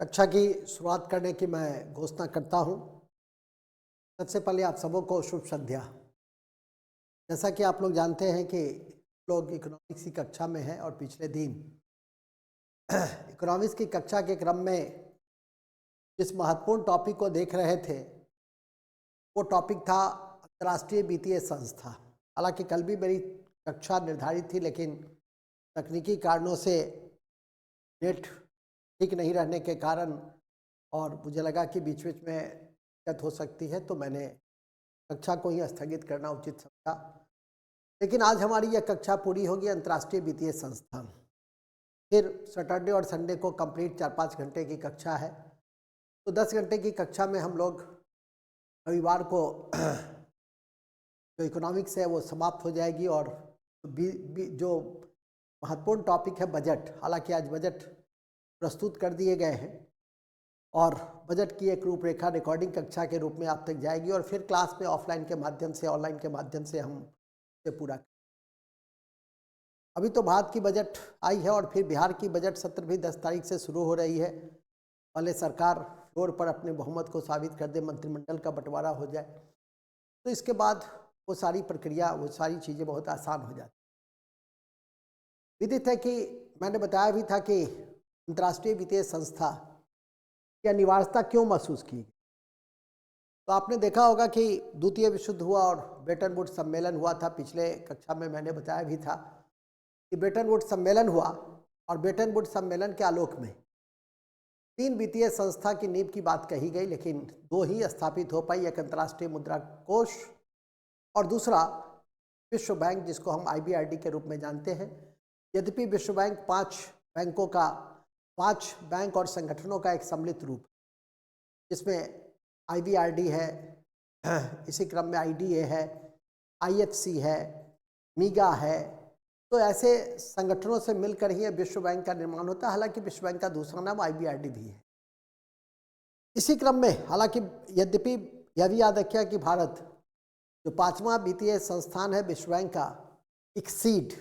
कक्षा की शुरुआत करने की मैं घोषणा करता हूँ। सबसे पहले आप सबों को शुभ संध्या। जैसा कि आप लोग जानते हैं कि लोग इकोनॉमिक्स की कक्षा में हैं और पिछले दिन इकोनॉमिक्स की कक्षा के क्रम में जिस महत्वपूर्ण टॉपिक को देख रहे थे वो टॉपिक था अंतर्राष्ट्रीय वित्तीय संस्था। हालांकि कल भी मेरी कक्षा निर्धारित थी, लेकिन तकनीकी कारणों से नेट ठीक नहीं रहने के कारण और मुझे लगा कि बीच बीच में दिक्कत हो सकती है, तो मैंने कक्षा को ही स्थगित करना उचित समझा। लेकिन आज हमारी यह कक्षा पूरी होगी, अंतर्राष्ट्रीय वित्तीय संस्थान। फिर सैटरडे और संडे को कंप्लीट 4-5 घंटे की कक्षा है, तो 10 घंटे की कक्षा में हम लोग रविवार को जो इकोनॉमिक्स है वो समाप्त हो जाएगी और जो महत्वपूर्ण टॉपिक है बजट, हालांकि आज बजट प्रस्तुत कर दिए गए हैं और बजट की एक रूपरेखा रिकॉर्डिंग कक्षा के रूप में आप तक जाएगी और फिर क्लास में ऑफलाइन के माध्यम से ऑनलाइन के माध्यम से हम इसे पूरा। अभी तो भारत की बजट आई है और फिर बिहार की बजट सत्र भी 10 तारीख से शुरू हो रही है। पहले सरकार फ्लोर पर अपने बहुमत को साबित कर दे, मंत्रिमंडल का बंटवारा हो जाए, तो इसके बाद वो सारी प्रक्रिया, वो सारी चीज़ें बहुत आसान हो जाती। विदित है कि मैंने बताया भी था कि अंतर्राष्ट्रीय वित्तीय संस्था की अनिवार्यता क्यों महसूस की। तो आपने देखा होगा कि द्वितीय विश्व युद्ध हुआ और ब्रेटन वुड्स सम्मेलन हुआ था। पिछले कक्षा में मैंने बताया भी था कि ब्रेटन वुड्स सम्मेलन हुआ और ब्रेटन वुड्स सम्मेलन के आलोक में 3 वित्तीय संस्था की नींव की बात कही गई, लेकिन 2 ही स्थापित हो पाई। एक अंतर्राष्ट्रीय मुद्रा कोष और दूसरा विश्व बैंक, जिसको हम IBRD के रूप में जानते हैं। यद्यपि विश्व बैंक 5 बैंक और संगठनों का एक सम्मिलित रूप, जिसमें IBRD है, इसी क्रम में IDA है, IFC है, मीगा है, तो ऐसे संगठनों से मिलकर ही विश्व बैंक का निर्माण होता है। हालांकि विश्व बैंक का दूसरा नाम IBRD भी है। इसी क्रम में हालांकि यद्यपि यह भी याद रखिए कि भारत जो 5वां वित्तीय संस्थान है विश्व बैंक का, एक्सीड,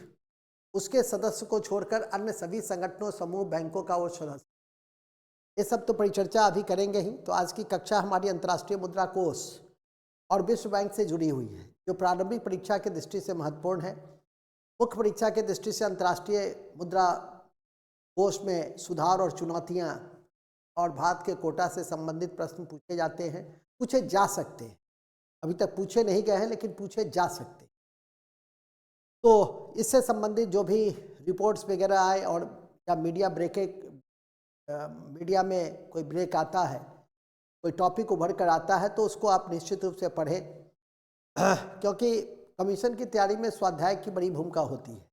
उसके सदस्य को छोड़कर अन्य सभी संगठनों, समूह, बैंकों का वो सदस्य, ये सब तो परिचर्चा अभी करेंगे ही। तो आज की कक्षा हमारी अंतर्राष्ट्रीय मुद्रा कोष और विश्व बैंक से जुड़ी हुई है, जो प्रारंभिक परीक्षा की दृष्टि से महत्वपूर्ण है। मुख्य परीक्षा की दृष्टि से अंतर्राष्ट्रीय मुद्रा कोष में सुधार और चुनौतियां और भारत के कोटा से संबंधित प्रश्न पूछे जाते हैं, पूछे जा सकते हैं। अभी तक पूछे नहीं गए हैं, लेकिन पूछे जा सकते हैं। तो इससे संबंधित जो भी रिपोर्ट्स वगैरह आए और या मीडिया में कोई ब्रेक आता है, कोई टॉपिक उभर कर आता है, तो उसको आप निश्चित रूप से पढ़ें, क्योंकि कमीशन की तैयारी में स्वाध्याय की बड़ी भूमिका होती है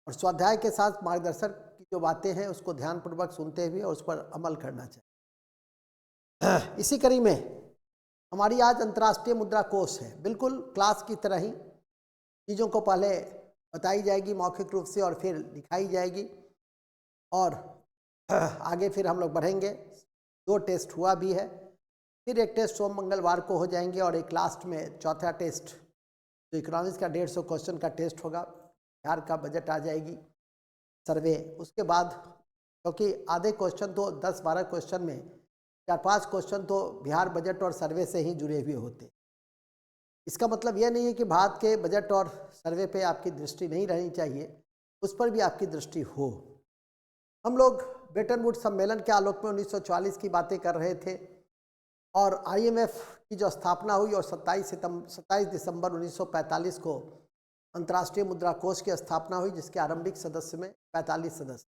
और स्वाध्याय के साथ मार्गदर्शक की जो बातें हैं उसको ध्यानपूर्वक सुनते हुए और उस पर अमल करना चाहिए। इसी कड़ी में हमारी आज अंतर्राष्ट्रीय मुद्रा कोष है। बिल्कुल क्लास की तरह ही चीज़ों को पहले बताई जाएगी मौखिक रूप से और फिर लिखाई जाएगी और आगे फिर हम लोग बढ़ेंगे। 2 टेस्ट हुआ भी है, फिर एक टेस्ट सोम मंगलवार को हो जाएंगे और एक लास्ट में चौथा टेस्ट जो इकोनॉमिक्स का 150 क्वेश्चन का टेस्ट होगा। बिहार का बजट आ जाएगी, सर्वे, उसके बाद क्योंकि आधे क्वेश्चन तो 10-12 क्वेश्चन में 4-5 क्वेश्चन तो बिहार बजट और सर्वे से ही जुड़े हुए होते। इसका मतलब यह नहीं है कि भारत के बजट और सर्वे पे आपकी दृष्टि नहीं रहनी चाहिए, उस पर भी आपकी दृष्टि हो। हम लोग ब्रेटन वुड्स सम्मेलन के आलोक में 1944 की बातें कर रहे थे और IMF की जो स्थापना हुई और 27 दिसंबर 1945 को अंतर्राष्ट्रीय मुद्रा कोष की स्थापना हुई, जिसके आरंभिक सदस्य में 45 सदस्य।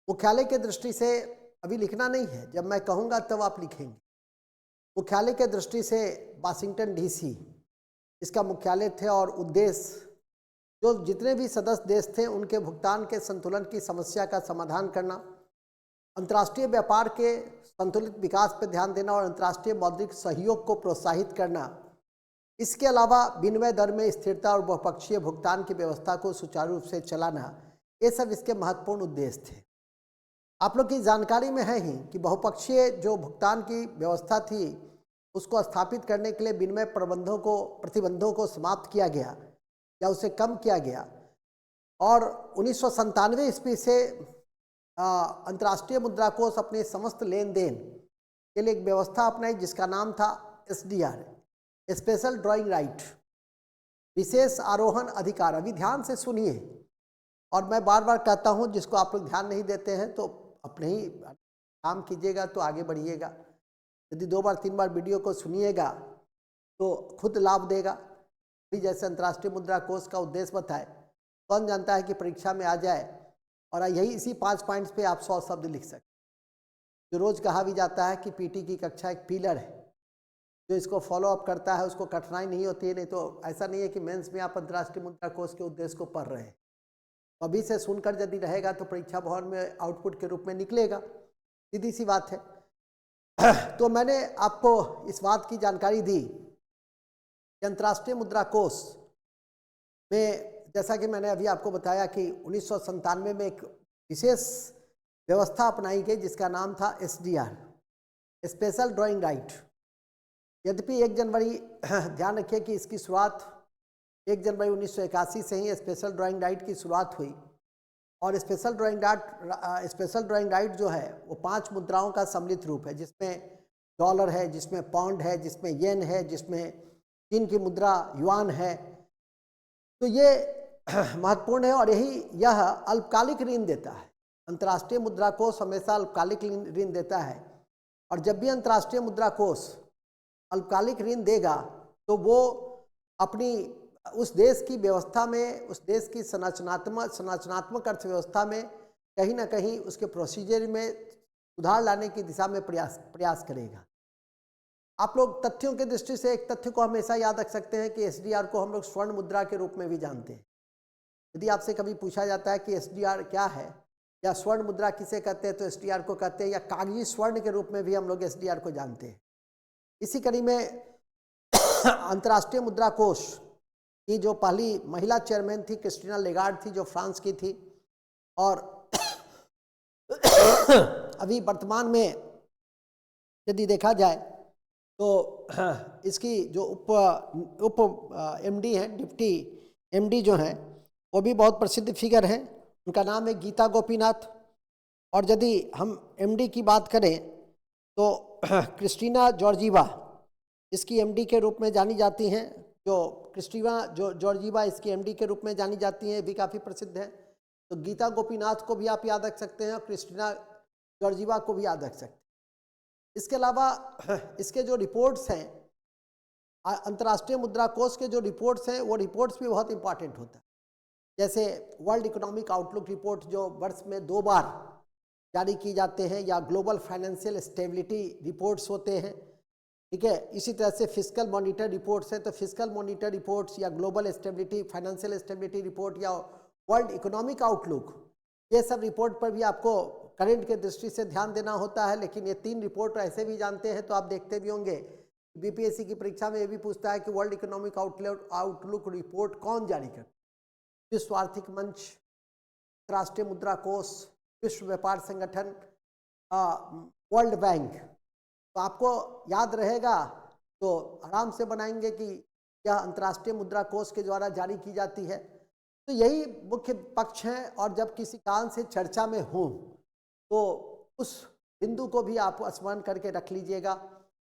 मुख्यालय के दृष्टि से अभी लिखना नहीं है, जब मैं कहूँगा तब आप लिखेंगे। मुख्यालय के दृष्टि से वाशिंगटन DC इसका मुख्यालय थे और उद्देश्य जो जितने भी सदस्य देश थे उनके भुगतान के संतुलन की समस्या का समाधान करना, अंतर्राष्ट्रीय व्यापार के संतुलित विकास पर ध्यान देना और अंतर्राष्ट्रीय मौद्रिक सहयोग को प्रोत्साहित करना। इसके अलावा विनिमय दर में स्थिरता और बहुपक्षीय भुगतान की व्यवस्था को सुचारू रूप से चलाना, ये सब इसके महत्वपूर्ण उद्देश्य थे। आप लोग की जानकारी में है ही कि बहुपक्षीय जो भुगतान की व्यवस्था थी उसको स्थापित करने के लिए विनिमय प्रतिबंधों को समाप्त किया गया या उसे कम किया गया और 1997 ईस्वी से अंतर्राष्ट्रीय मुद्रा कोष अपने समस्त लेन देन के लिए एक व्यवस्था अपनाई जिसका नाम था SDR, स्पेशल ड्राइंग राइट, विशेष आरोहण अधिकार। अभी ध्यान से सुनिए, और मैं बार बार कहता हूं, जिसको आप लोग ध्यान नहीं देते हैं तो अपने ही काम कीजिएगा तो आगे बढ़िएगा। यदि 2 बार 3 बार वीडियो को सुनिएगा तो खुद लाभ देगा। अभी जैसे अंतर्राष्ट्रीय मुद्रा कोष का उद्देश्य बताए, कौन जानता है कि परीक्षा में आ जाए और यही इसी 5 पॉइंट्स पे आप 100 शब्द लिख सकते। जो रोज कहा भी जाता है कि पीटी की कक्षा एक पिलर है, जो इसको फॉलो अप करता है उसको कठिनाई नहीं होती है। नहीं तो ऐसा नहीं है कि मेंस में आप अंतर्राष्ट्रीय मुद्रा कोष के उद्देश्य को पढ़ रहे हैं, अभी से सुनकर यदि रहेगा तो परीक्षा भवन में आउटपुट के रूप में निकलेगा, सीधी सी बात है। तो मैंने आपको इस बात की जानकारी दी कि अंतर्राष्ट्रीय मुद्रा कोष में, जैसा कि मैंने अभी आपको बताया कि 1997 में एक विशेष व्यवस्था अपनाई गई जिसका नाम था SDR, स्पेशल ड्राइंग राइट। यद्यपि 1 जनवरी ध्यान रखिए कि इसकी शुरुआत 1 जनवरी 1981 से ही स्पेशल ड्राइंग राइट की शुरुआत हुई। और स्पेशल ड्राइंग राइट जो है वो 5 मुद्राओं का सम्मिलित रूप है, जिसमें डॉलर है, जिसमें पाउंड है, जिसमें येन है, जिसमें चीन की मुद्रा युआन है। तो ये महत्वपूर्ण है और यह अल्पकालिक ऋण देता है। अंतर्राष्ट्रीय मुद्रा कोष हमेशा अल्पकालिक ऋण देता है, और जब भी अंतर्राष्ट्रीय मुद्रा कोष अल्पकालिक ऋण देगा तो वो अपनी उस देश की व्यवस्था में, उस देश की संरचनात्मक अर्थव्यवस्था में कहीं ना कहीं उसके प्रोसीजर में सुधार लाने की दिशा में प्रयास करेगा। आप लोग तथ्यों की दृष्टि से एक तथ्य को हमेशा याद रख सकते हैं कि SDR को हम लोग स्वर्ण मुद्रा के रूप में भी जानते हैं। यदि आपसे कभी पूछा जाता है कि SDR क्या है या स्वर्ण मुद्रा किसे कहते हैं, तो SDR को कहते हैं, या कागजी स्वर्ण के रूप में भी हम लोग SDR को जानते हैं। इसी कड़ी में अंतर्राष्ट्रीय मुद्रा कोष की जो पहली महिला चेयरमैन थी क्रिस्टीना लेगार्ड थी, जो फ्रांस की थी। और अभी वर्तमान में यदि देखा जाए तो इसकी जो उप MD हैं, डिप्टी MD जो हैं, वो भी बहुत प्रसिद्ध फिगर हैं। उनका नाम है गीता गोपीनाथ। और यदि हम MD की बात करें तो क्रिस्टीना जॉर्जीवा इसकी MD के रूप में जानी जाती हैं। जो क्रिस्टीना जॉर्जीवा इसकी MD के रूप में जानी जाती हैं, भी काफ़ी प्रसिद्ध है। तो गीता गोपीनाथ को भी आप याद रख सकते हैं और क्रिस्टीना जॉर्जीवा को भी याद रख सकते हैं। इसके अलावा इसके जो रिपोर्ट्स हैं, अंतर्राष्ट्रीय मुद्रा कोष के जो रिपोर्ट्स हैं, वो रिपोर्ट्स भी बहुत इंपॉर्टेंट होता है। जैसे वर्ल्ड इकोनॉमिक आउटलुक रिपोर्ट जो वर्ष में 2 बार जारी की जाते हैं, या ग्लोबल फाइनेंशियल स्टेबिलिटी रिपोर्ट्स होते हैं, ठीक है। इसी तरह से फिस्कल मॉनिटर रिपोर्ट्स हैं, तो फिस्कल मॉनिटर रिपोर्ट्स या global stability, financial stability report या वर्ल्ड इकोनॉमिक आउटलुक, ये सब रिपोर्ट पर भी आपको करंट के दृष्टि से ध्यान देना होता है। लेकिन ये 3 रिपोर्ट ऐसे भी जानते हैं, तो आप देखते भी होंगे BPSC की परीक्षा में ये भी पूछता है कि वर्ल्ड इकोनॉमिक आउटलुक रिपोर्ट कौन जारी करता है? विश्व आर्थिक मंच, अंतर्राष्ट्रीय मुद्रा कोष, विश्व व्यापार संगठन, वर्ल्ड बैंक। तो आपको याद रहेगा तो आराम से बनाएंगे कि यह अंतर्राष्ट्रीय मुद्रा कोष के द्वारा जारी की जाती है। तो यही मुख्य पक्ष हैं, और जब किसी कारण से चर्चा में हो तो उस बिंदु को भी आप स्मरण करके रख लीजिएगा,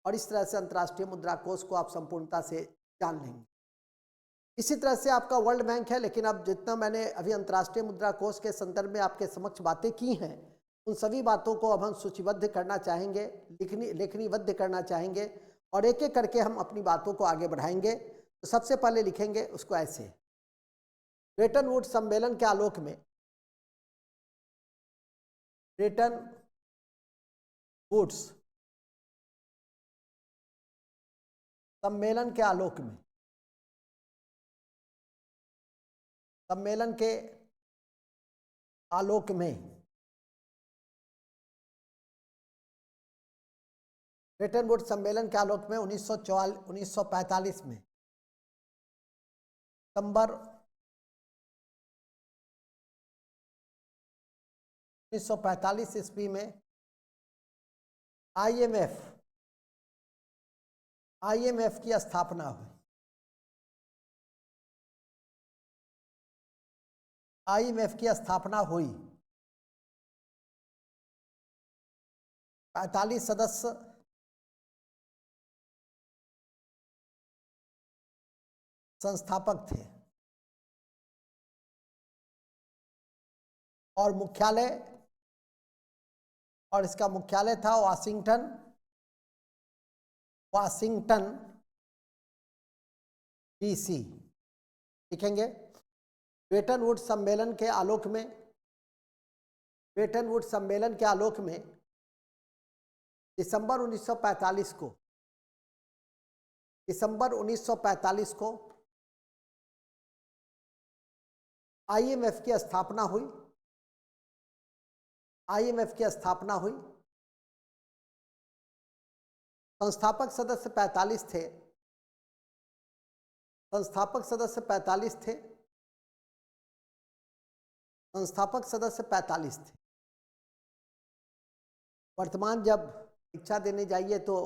और इस तरह से अंतर्राष्ट्रीय मुद्रा कोष को आप संपूर्णता से जान लेंगे। इसी तरह से आपका वर्ल्ड बैंक है। लेकिन अब जितना मैंने अभी अंतर्राष्ट्रीय मुद्रा कोष के संदर्भ में आपके समक्ष बातें की हैं, उन सभी बातों को अब हम सूचीबद्ध करना चाहेंगे, लेखनीबद्ध करना चाहेंगे, और एक एक करके हम अपनी बातों को आगे बढ़ाएंगे। तो सबसे पहले लिखेंगे उसको ऐसे, ब्रेटन वुड्स सम्मेलन के आलोक में, ब्रेटन वुड्स सम्मेलन के आलोक में, सम्मेलन के आलोक में ब्रेटन वुड्स सम्मेलन के आलोक में 1945 में, सितंबर 1945 ईस्वी में IMF की स्थापना हुई। IMF की स्थापना हुई। 45 सदस्य संस्थापक थे और मुख्यालय, और इसका मुख्यालय था वाशिंगटन डीसी। लिखेंगे ब्रेटन वुड्स सम्मेलन के आलोक में, ब्रेटन वुड्स सम्मेलन के आलोक में दिसंबर 1945 को आईएमएफ की स्थापना हुई। आईएमएफ की स्थापना हुई। संस्थापक सदस्य 45 थे। संस्थापक सदस्य 45 थे। संस्थापक सदस्य 45 थे। वर्तमान जब परीक्षा देने जाइए तो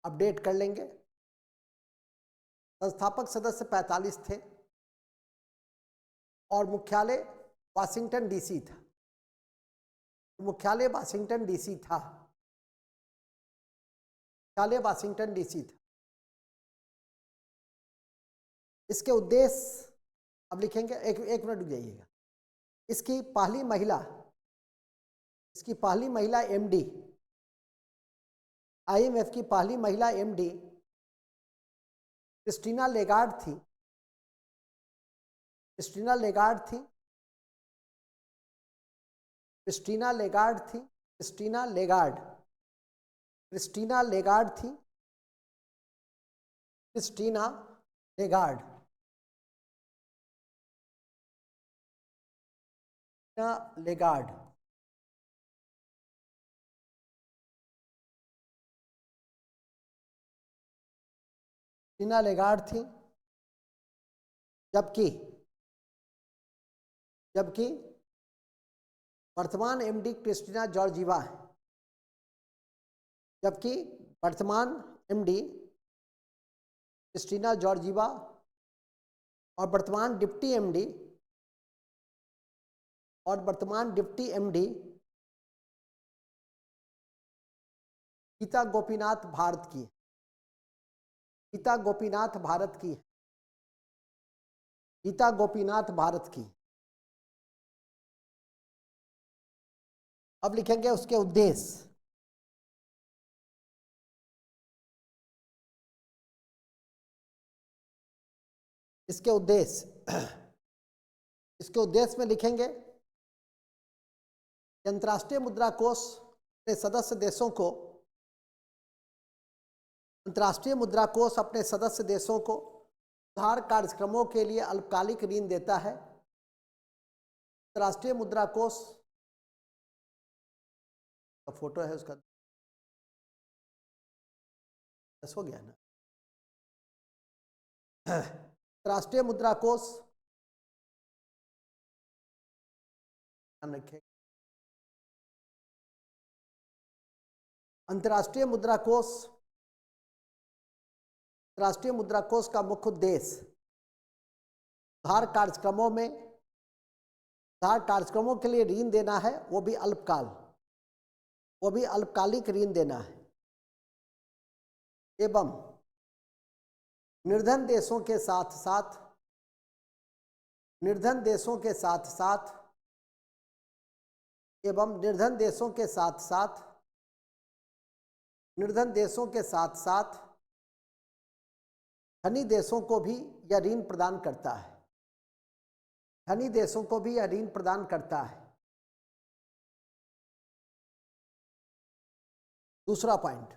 अपडेट कर लेंगे। संस्थापक सदस्य 45 थे और मुख्यालय वाशिंगटन डीसी था। मुख्यालय वाशिंगटन डीसी था। मुख्यालय वाशिंगटन डीसी था। इसके उद्देश्य अब लिखेंगे, एक मिनट रुक जाइएगा। इसकी पहली महिला एमडी, आईएमएफ की पहली महिला एमडी क्रिस्टीना लेगार्ड थी। क्रिस्टीना लेगार्ड थी। क्रिस्टीना लेगार्ड थी। क्रिस्टीना लेगार्ड क्रिस्टीना लेगार्ड थी। Christina Lagarde Lagarde Christina Lagarde थी। जबकि वर्तमान एमडी क्रिस्टीना जॉर्जीवा है। जबकि वर्तमान एमडी क्रिस्टीना जॉर्जीवा और वर्तमान डिप्टी एमडी गीता गोपीनाथ भारत की। गीता गोपीनाथ भारत की। गीता गोपीनाथ भारत की। अब लिखेंगे उसके उद्देश्य। इसके उद्देश्य में लिखेंगे अंतर्राष्ट्रीय मुद्रा कोष अपने सदस्य देशों को, अंतर्राष्ट्रीय मुद्रा कोष अपने सदस्य देशों को उधार कार्यक्रमों के लिए अल्पकालिक ऋण देता है। अंतर्राष्ट्रीय मुद्रा कोष का फोटो है उसका, बस हो गया ना। अंतर्राष्ट्रीय मुद्रा कोष रखें। अंतर्राष्ट्रीय मुद्रा कोष का मुख्य उद्देश्य उधार कार्यक्रमों के लिए ऋण देना है, वो भी अल्पकालिक ऋण देना है, एवं निर्धन देशों के साथ साथ धनी देशों को भी यह ऋण प्रदान करता है। धनी देशों को भी यह ऋण प्रदान करता है। दूसरा पॉइंट,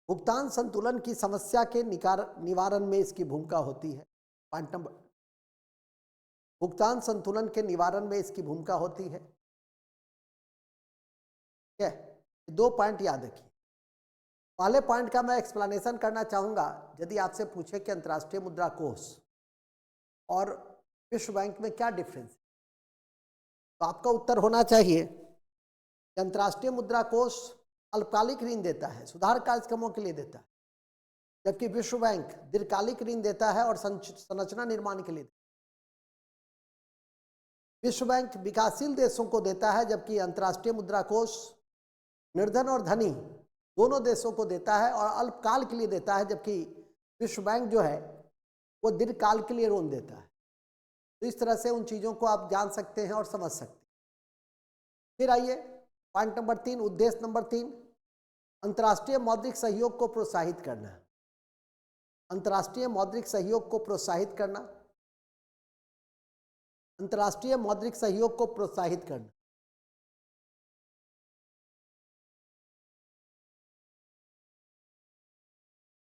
भुगतान संतुलन की समस्या के निवारण में इसकी भूमिका होती है। पॉइंट नंबर, भुगतान संतुलन के निवारण में इसकी भूमिका होती है। ठीक है, 2 पॉइंट याद रखिए। पहले पॉइंट का मैं एक्सप्लेनेशन करना चाहूंगा। यदि आपसे पूछे कि अंतर्राष्ट्रीय मुद्रा कोष और विश्व बैंक में क्या डिफरेंस है, तो आपका उत्तर होना चाहिए कि अंतर्राष्ट्रीय मुद्रा कोष अल्पकालिक ऋण देता है, सुधार कार्यक्रमों के लिए देता है, जबकि विश्व बैंक दीर्घकालिक ऋण देता है और संरचना निर्माण के लिए। विश्व बैंक विकासशील देशों को देता है, जबकि अंतर्राष्ट्रीय मुद्रा कोष निर्धन और धनी दोनों देशों को देता है और अल्पकाल के लिए देता है, जबकि विश्व बैंक जो है वो दीर्घकाल के लिए लोन देता है। तो इस तरह से उन चीज़ों को आप जान सकते हैं और समझ सकते हैं। फिर आइए पॉइंट नंबर 3, उद्देश्य नंबर 3, अंतर्राष्ट्रीय मौद्रिक सहयोग को प्रोत्साहित करना। अंतर्राष्ट्रीय मौद्रिक सहयोग को प्रोत्साहित करना, अंतर्राष्ट्रीय मौद्रिक सहयोग को प्रोत्साहित करना।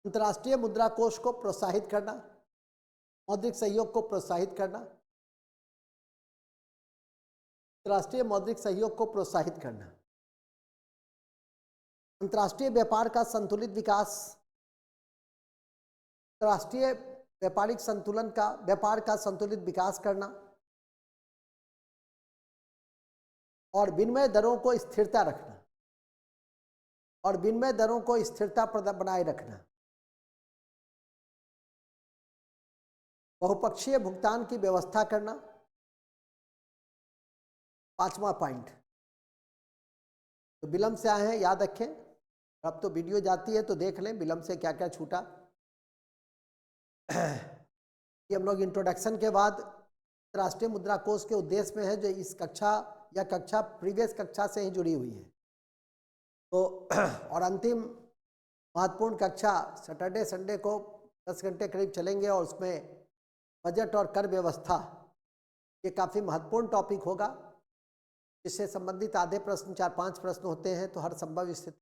अंतर्राष्ट्रीय मुद्रा कोष को प्रोत्साहित करना, मौद्रिक सहयोग को प्रोत्साहित करना, अंतर्राष्ट्रीय मौद्रिक सहयोग को प्रोत्साहित करना। अंतर्राष्ट्रीय व्यापार का संतुलित विकास, अंतर्राष्ट्रीय व्यापारिक संतुलन का, व्यापार का संतुलित विकास करना और विनिमय दरों को स्थिरता रखना, और विनिमय दरों को स्थिरता बनाए रखना। बहुपक्षीय भुगतान की व्यवस्था करना, 5वां पॉइंट। तो विलंब से आए हैं, याद रखें। अब तो वीडियो जाती है तो देख लें विलंब से क्या क्या छूटा। ये हम लोग इंट्रोडक्शन के बाद अंतर्राष्ट्रीय मुद्रा कोष के उद्देश्य में है, जो इस कक्षा या कक्षा प्रीवियस कक्षा से ही जुड़ी हुई है। तो और अंतिम महत्वपूर्ण कक्षा सैटरडे संडे को 10 घंटे करीब चलेंगे, और उसमें बजट और कर व्यवस्था ये काफ़ी महत्वपूर्ण टॉपिक होगा। इससे संबंधित आधे प्रश्न 4-5 प्रश्न होते हैं, तो हर संभव स्थिति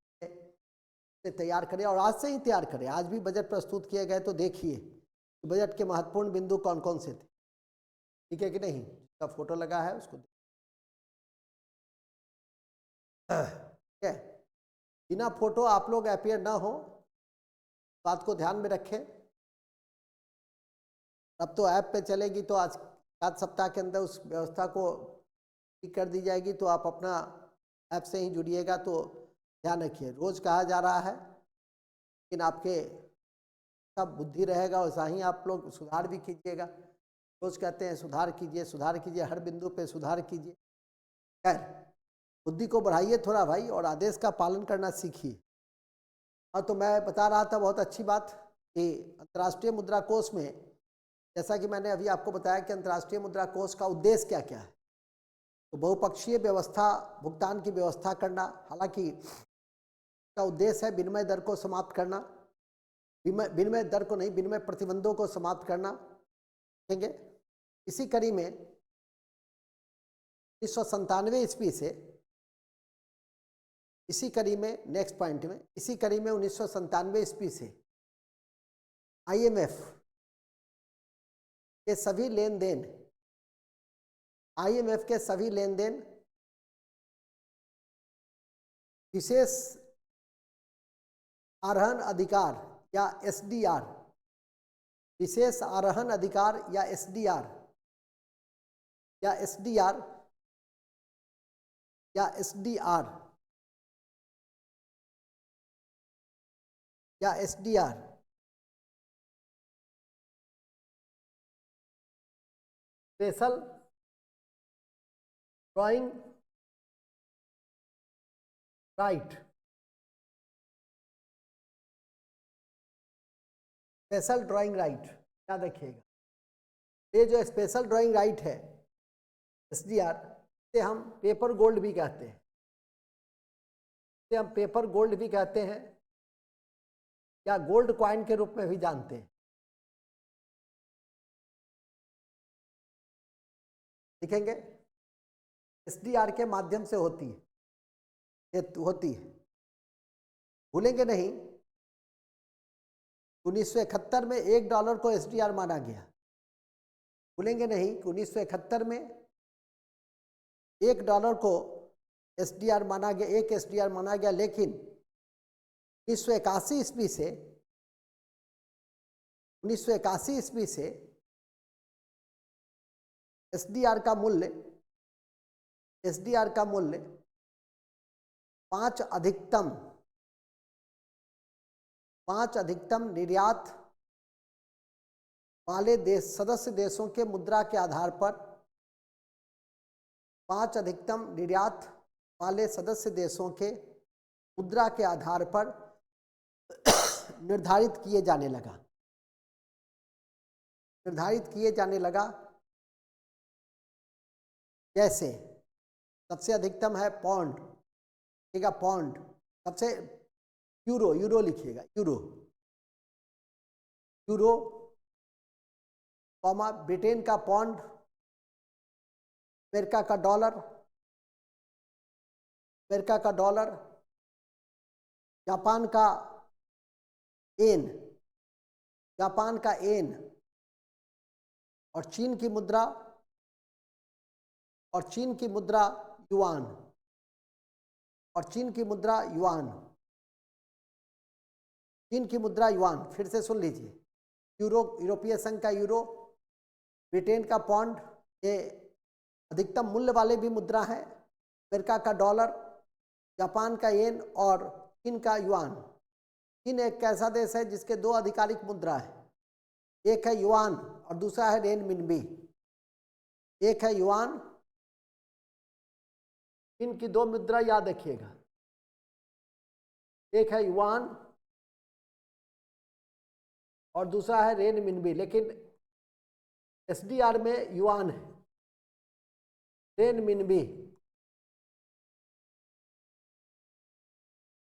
से तैयार करें, और आज से ही तैयार करें। आज भी बजट प्रस्तुत किए गए तो देखिए बजट के महत्वपूर्ण बिंदु कौन कौन से थे, ठीक है कि नहीं। जिसका फोटो लगा है उसको ठीक है। बिना फोटो आप लोग अपीयर ना हो, बात को ध्यान में रखें। अब तो ऐप पे चलेगी, तो आज 7 सप्ताह के अंदर उस व्यवस्था को ठीक कर दी जाएगी, तो आप अपना ऐप से ही जुड़िएगा। तो ध्यान रखिए, रोज़ कहा जा रहा है, लेकिन आपके सब बुद्धि रहेगा, वैसा ही आप लोग सुधार भी कीजिएगा। रोज़ कहते हैं सुधार कीजिए, सुधार कीजिए, हर बिंदु पे सुधार कीजिए। खैर, बुद्धि को बढ़ाइए थोड़ा भाई, और आदेश का पालन करना सीखिए। और तो मैं बता रहा था बहुत अच्छी बात कि अंतर्राष्ट्रीय मुद्रा कोष में, जैसा कि मैंने अभी आपको बताया कि अंतर्राष्ट्रीय मुद्रा कोष का उद्देश्य क्या क्या है। तो बहुपक्षीय व्यवस्था, भुगतान की व्यवस्था करना, हालांकि का उद्देश्य है विनिमय दर को समाप्त करना, विनिमय दर को नहीं, विनिमय प्रतिबंधों को समाप्त करना। देखेंगे इसी कड़ी में 1997 ईस्वी से, इसी कड़ी में नेक्स्ट पॉइंट में, इसी कड़ी में 1997 ईस्वी से IMF के सभी लेन देन, IMF के सभी लेन देन विशेष आरहन अधिकार या SDR, विशेष आरहन अधिकार या SDR या SDR या SDR या SDR special drawing right, special drawing right, याद रखिएगा। ये जो स्पेशल ड्राइंग राइट है SDR, से हम पेपर गोल्ड भी कहते हैं, से हम पेपर गोल्ड भी कहते हैं, या गोल्ड कॉइन के रूप में भी जानते हैं। लिखेंगे SDR के माध्यम से होती है, भूलेंगे नहीं। 1971 में $1 को SDR माना गया। भूलेंगे नहीं कि 1971 में $1 को SDR माना गया, एक SDR माना गया। लेकिन 1981 ईस्वी से 1981 ईस्वी से SDR का मूल्य 5 अधिकतम निर्यात वाले देश, सदस्य देशों के मुद्रा के आधार पर 5 अधिकतम निर्यात वाले सदस्य देशों के मुद्रा के आधार पर निर्धारित किए जाने लगा। जैसे सबसे अधिकतम है पौंड, ठीक है, पौंड। सबसे यूरो लिखिएगा, यूरो कॉमा ब्रिटेन का पौंड, अमेरिका का डॉलर, जापान का येन और चीन की मुद्रा युआन, फिर से सुन लीजिए। यूरोपीय संघ का यूरो, ब्रिटेन का पौंड, ये अधिकतम मूल्य वाले भी मुद्रा है। अमेरिका का डॉलर, जापान का येन और चीन का युआन। चीन एक ऐसा देश है जिसके 2 आधिकारिक मुद्रा है, एक है युआन और दूसरा है रेनमिनबी। एक है युआन, चीन की 2 मुद्रा याद रखिएगा, एक है युआन और दूसरा है रेनमिनबी, लेकिन एसडीआर में युआन है, रेनमिनबी,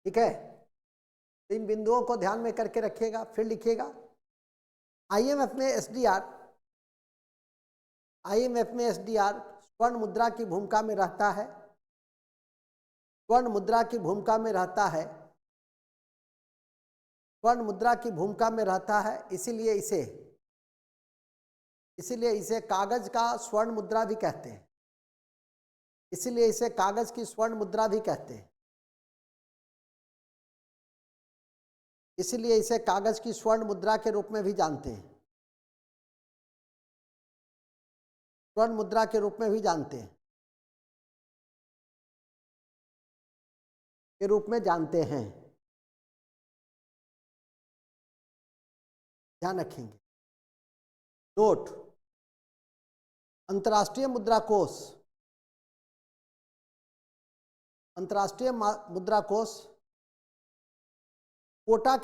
ठीक है। इन बिंदुओं को ध्यान में करके रखिएगा। फिर लिखिएगा आईएमएफ में एसडीआर स्वर्ण मुद्रा की भूमिका में रहता है, इसीलिए इसे कागज का स्वर्ण मुद्रा भी कहते हैं। इसीलिए इसे कागज की स्वर्ण मुद्रा भी कहते हैं। इसीलिए इसे कागज की स्वर्ण मुद्रा के रूप में भी जानते हैं। स्वर्ण मुद्रा के रूप में भी जानते हैं, ध्यान रखेंगे। नोट, अंतर्राष्ट्रीय मुद्रा कोष कोटा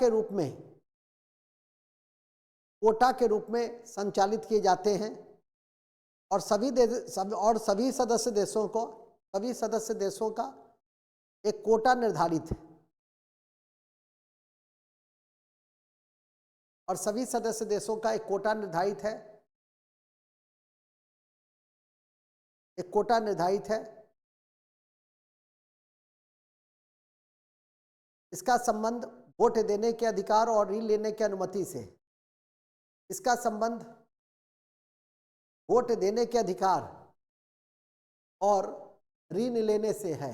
के रूप में संचालित किए जाते हैं और सभी सदस्य देशों का एक कोटा निर्धारित है। इसका संबंध वोट देने के अधिकार और ऋण लेने की अनुमति से और ऋण लेने से है।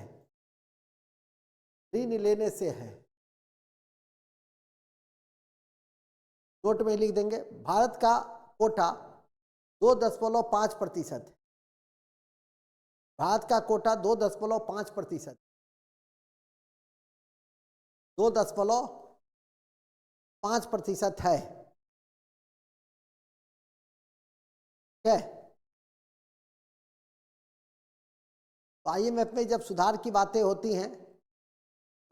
नोट में लिख देंगे, भारत का कोटा 2.5% है। भारत का कोटा 2.5%, 2.5% है, ठीक है। तो आईएमएफ में जब सुधार की बातें होती हैं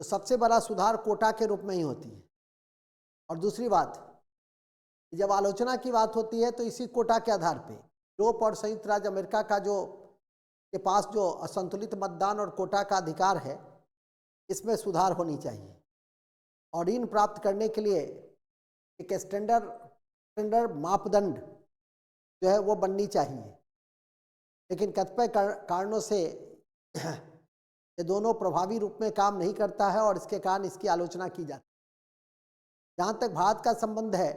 तो सबसे बड़ा सुधार कोटा के रूप में ही होती है। और दूसरी बात, जब आलोचना की बात होती है तो इसी कोटा के आधार पे यूरोप और संयुक्त राज्य अमेरिका के पास जो असंतुलित मतदान और कोटा का अधिकार है, इसमें सुधार होनी चाहिए। और ऋण प्राप्त करने के लिए एक स्टैंडर्ड मापदंड जो है वो बननी चाहिए। लेकिन कतिपय कारणों से ये दोनों प्रभावी रूप में काम नहीं करता है और इसके कारण इसकी आलोचना की जाती है। जहाँ तक भारत का संबंध है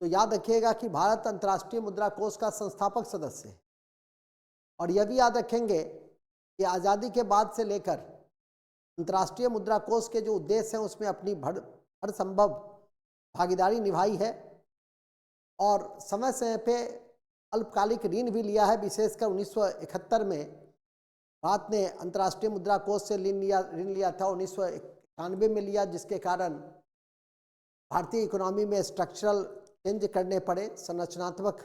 तो याद रखिएगा कि भारत अंतर्राष्ट्रीय मुद्रा कोष का संस्थापक सदस्य है। और यह भी याद रखेंगे कि आज़ादी के बाद से लेकर अंतर्राष्ट्रीय मुद्रा कोष के जो उद्देश्य हैं उसमें अपनी हर संभव भागीदारी निभाई है और समय समय पे अल्पकालिक ऋण भी लिया है। विशेषकर 1971 में भारत ने अंतर्राष्ट्रीय मुद्रा कोष से ऋण लिया था, 1991 में लिया, जिसके कारण भारतीय इकोनॉमी में स्ट्रक्चरल चेंज करने पड़े, संरचनात्मक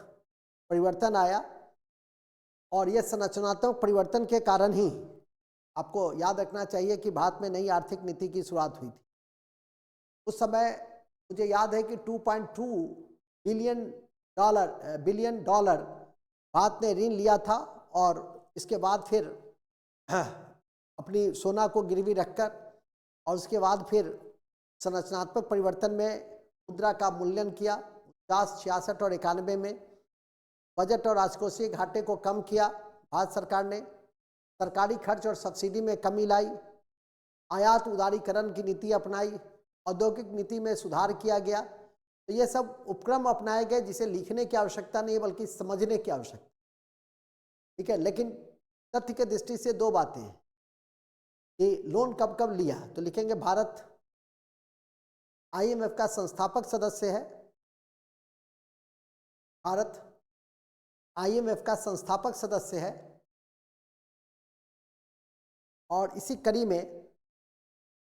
परिवर्तन आया। और ये संरचनात्मक परिवर्तन के कारण ही आपको याद रखना चाहिए कि भारत में नई आर्थिक नीति की शुरुआत हुई थी। उस समय मुझे याद है कि 2.2 बिलियन डॉलर भारत ने ऋण लिया था और इसके बाद फिर अपनी सोना को गिरवी रखकर और उसके बाद फिर संरचनात्मक परिवर्तन में मुद्रा का मूल्यांकन किया। 50, 66 और 91 में बजट और राजकोषीय घाटे को कम किया भारत सरकार ने, सरकारी खर्च और सब्सिडी में कमी लाई, आयात उदारीकरण की नीति अपनाई, औद्योगिक नीति में सुधार किया गया। तो ये सब उपक्रम अपनाए गए जिसे लिखने की आवश्यकता नहीं है बल्कि समझने की आवश्यकता, ठीक है। लेकिन तथ्य के दृष्टि से दो बातें हैं कि लोन कब कब लिया, तो लिखेंगे भारत IMF का संस्थापक सदस्य है, भारत IMF का संस्थापक सदस्य है और इसी कड़ी में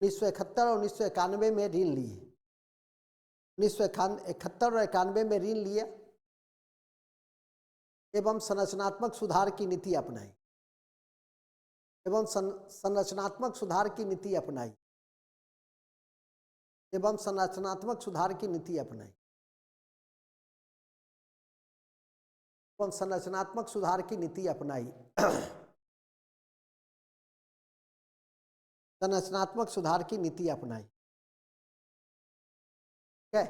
1971 और 1991 में ऋण लिए, 1971 और 91 में ऋण लिया एवं संरचनात्मक सुधार की नीति अपनाई, एवं संरचनात्मक सुधार की नीति अपनाई, एवं संरचनात्मक सुधार की नीति अपनाई, एवं संरचनात्मक सुधार की नीति अपनाई संरचनात्मक सुधार की नीति अपनाई, ठीक है।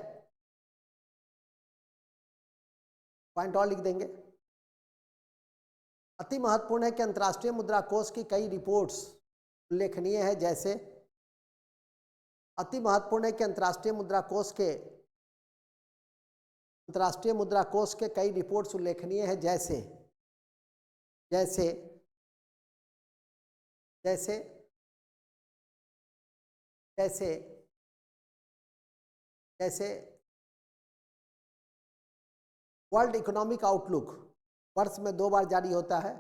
पॉइंट और लिख देंगे। अति महत्वपूर्ण है कि अंतर्राष्ट्रीय मुद्रा कोष की कई रिपोर्ट्स उल्लेखनीय है, जैसे अति महत्वपूर्ण है कि अंतर्राष्ट्रीय मुद्रा कोष के कई रिपोर्ट्स उल्लेखनीय है, जैसे जैसे जैसे जैसे जैसे वर्ल्ड इकोनॉमिक आउटलुक, वर्ष में 2 बार जारी होता है।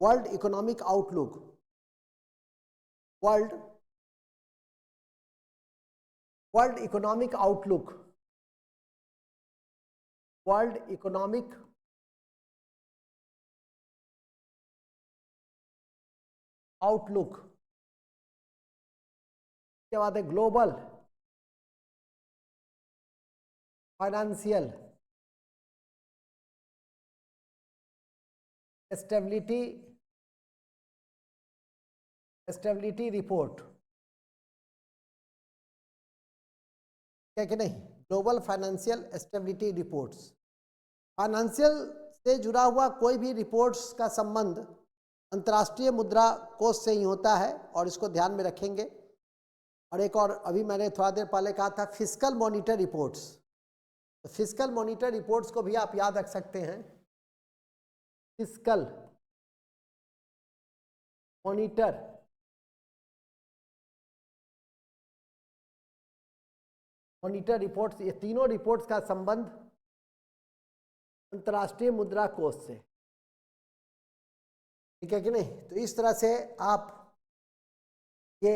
World economic outlook, world economic outlook, world economic outlook के बाद है ग्लोबल फाइनेंशियल स्टेबिलिटी रिपोर्ट, क्या कि नहीं, global financial stability reports. Financial से जुड़ा हुआ कोई भी रिपोर्ट्स का संबंध अंतर्राष्ट्रीय मुद्रा कोष से ही होता है और इसको ध्यान में रखेंगे। और एक और अभी मैंने थोड़ा देर पहले कहा था फिस्कल मॉनिटर रिपोर्ट्स, तो फिस्कल मॉनिटर रिपोर्ट्स को भी आप याद रख सकते हैं। फिस्कल मॉनिटर रिपोर्ट्स, ये तीनों रिपोर्ट्स का संबंध अंतर्राष्ट्रीय मुद्रा कोष से, ठीक है कि नहीं। तो इस तरह से आप ये